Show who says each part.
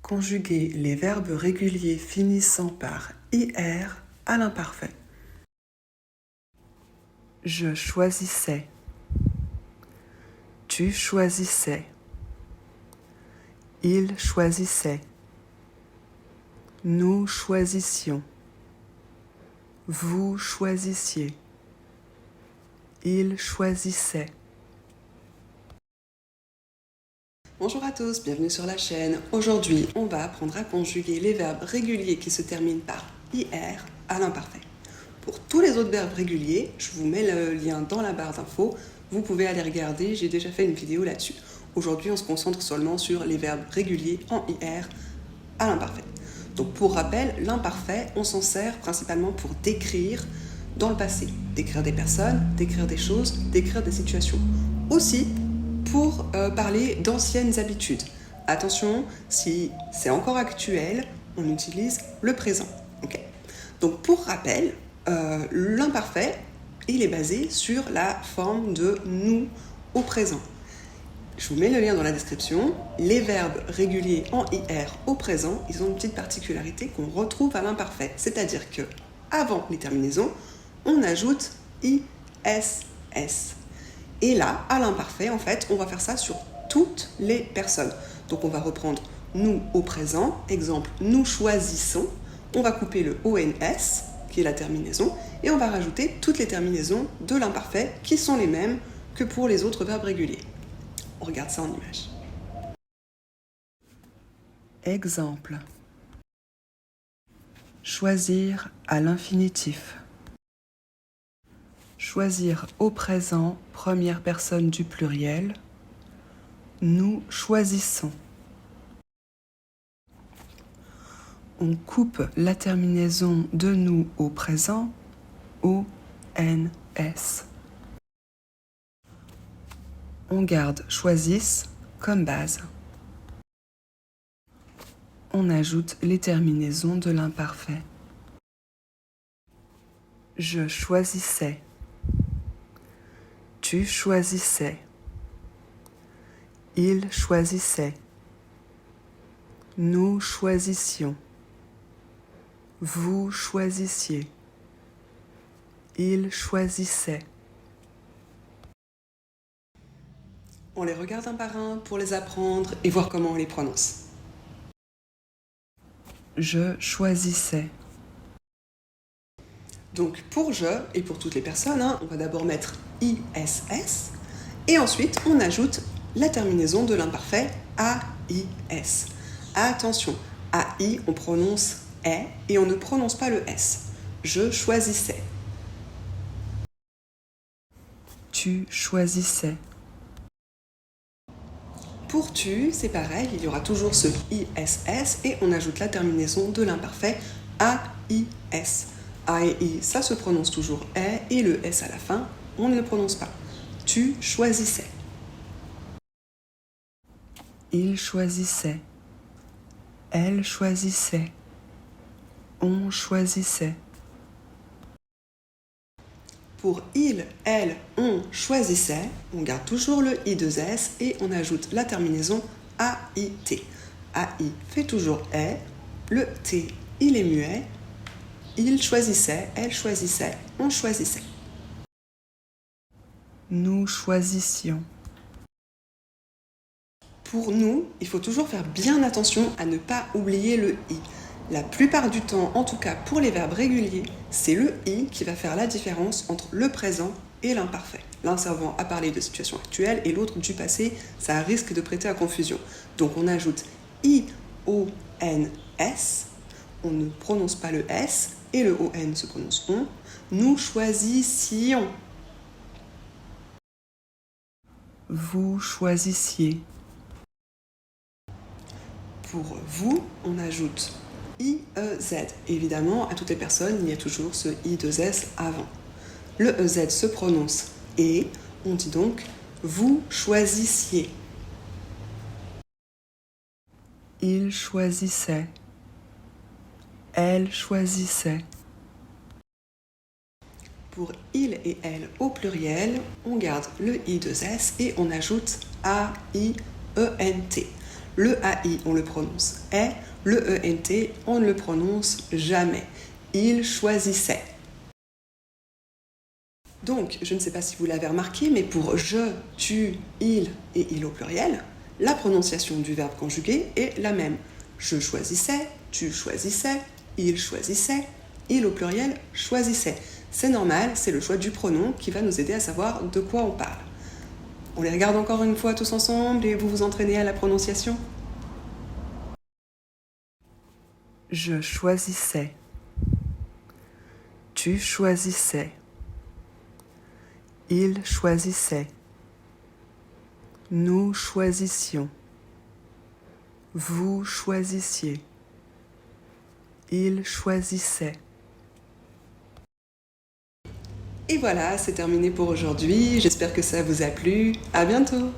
Speaker 1: Conjuguer les verbes réguliers finissant par IR à l'imparfait. Je choisissais. Tu choisissais. Il choisissait. Nous choisissions. Vous choisissiez. Il choisissait.
Speaker 2: Bonjour à tous, bienvenue sur la chaîne. Aujourd'hui, on va apprendre à conjuguer les verbes réguliers qui se terminent par IR à l'imparfait. Pour tous les autres verbes réguliers, je vous mets le lien dans la barre d'infos. Vous pouvez aller regarder, j'ai déjà fait une vidéo là-dessus. Aujourd'hui, on se concentre seulement sur les verbes réguliers en IR à l'imparfait. Donc pour rappel, l'imparfait, on s'en sert principalement pour décrire dans le passé. Décrire des personnes, décrire des choses, décrire des situations. Aussi, pour parler d'anciennes habitudes. Attention, si c'est encore actuel, on utilise le présent. Okay. Donc pour rappel, l'imparfait, il est basé sur la forme de nous au présent. Je vous mets le lien dans la description. Les verbes réguliers en IR au présent, ils ont une petite particularité qu'on retrouve à l'imparfait. C'est-à-dire que avant les terminaisons, on ajoute ISS. Et là, à l'imparfait, en fait, on va faire ça sur toutes les personnes. Donc on va reprendre nous au présent, exemple nous choisissons, on va couper le ONS, qui est la terminaison, et on va rajouter toutes les terminaisons de l'imparfait qui sont les mêmes que pour les autres verbes réguliers. On regarde ça en image.
Speaker 1: Exemple. Choisir à l'infinitif. Choisir au présent, première personne du pluriel. Nous choisissons. On coupe la terminaison de nous au présent, ONS. On garde choisissent comme base. On ajoute les terminaisons de l'imparfait. Je choisissais. Tu choisissais. Il choisissait. Nous choisissions. Vous choisissiez. Il choisissait.
Speaker 2: On les regarde un par un pour les apprendre et voir comment on les prononce.
Speaker 1: Je choisissais.
Speaker 2: Donc pour je et pour toutes les personnes, on va d'abord mettre ISS et ensuite on ajoute la terminaison de l'imparfait AIS. Attention, AI on prononce est et on ne prononce pas le S. Je choisissais.
Speaker 1: Tu choisissais.
Speaker 2: Pour tu, c'est pareil, il y aura toujours ce ISS et on ajoute la terminaison de l'imparfait AIS. A et I, ça se prononce toujours est et le S à la fin, on ne le prononce pas. Tu choisissais.
Speaker 1: Il choisissait. Elle choisissait. On choisissait.
Speaker 2: Pour il, elle, on choisissait, on garde toujours le I2S et on ajoute la terminaison AIT. AI fait toujours est, le T, il est muet, il choisissait, elle choisissait, on choisissait.
Speaker 1: Nous choisissions.
Speaker 2: Pour nous, il faut toujours faire bien attention à ne pas oublier le I. La plupart du temps, en tout cas pour les verbes réguliers, c'est le I qui va faire la différence entre le présent et l'imparfait. L'un servant à parler de situation actuelle et l'autre du passé, ça risque de prêter à confusion. Donc on ajoute IONS, on ne prononce pas le S et le ON se prononce on. Nous choisissions.
Speaker 1: Vous choisissiez.
Speaker 2: Pour vous, on ajoute IEZ. Évidemment, à toutes les personnes, il y a toujours ce I2S avant. Le EZ se prononce et, on dit donc vous choisissiez.
Speaker 1: Il choisissait. Elle choisissait.
Speaker 2: Pour il et elle au pluriel, on garde le I2S et on ajoute AIENT. Le AI, on le prononce « est », le ENT, on ne le prononce jamais. Il choisissait. Donc, je ne sais pas si vous l'avez remarqué, mais pour je, tu, il et il au pluriel, la prononciation du verbe conjugué est la même. Je choisissais, tu choisissais, il choisissait, il au pluriel choisissait. C'est normal, c'est le choix du pronom qui va nous aider à savoir de quoi on parle. On les regarde encore une fois tous ensemble et vous vous entraînez à la prononciation.
Speaker 1: Je choisissais. Tu choisissais. Il choisissait. Nous choisissions. Vous choisissiez. Il choisissait.
Speaker 2: Et voilà, c'est terminé pour aujourd'hui. J'espère que ça vous a plu. À bientôt!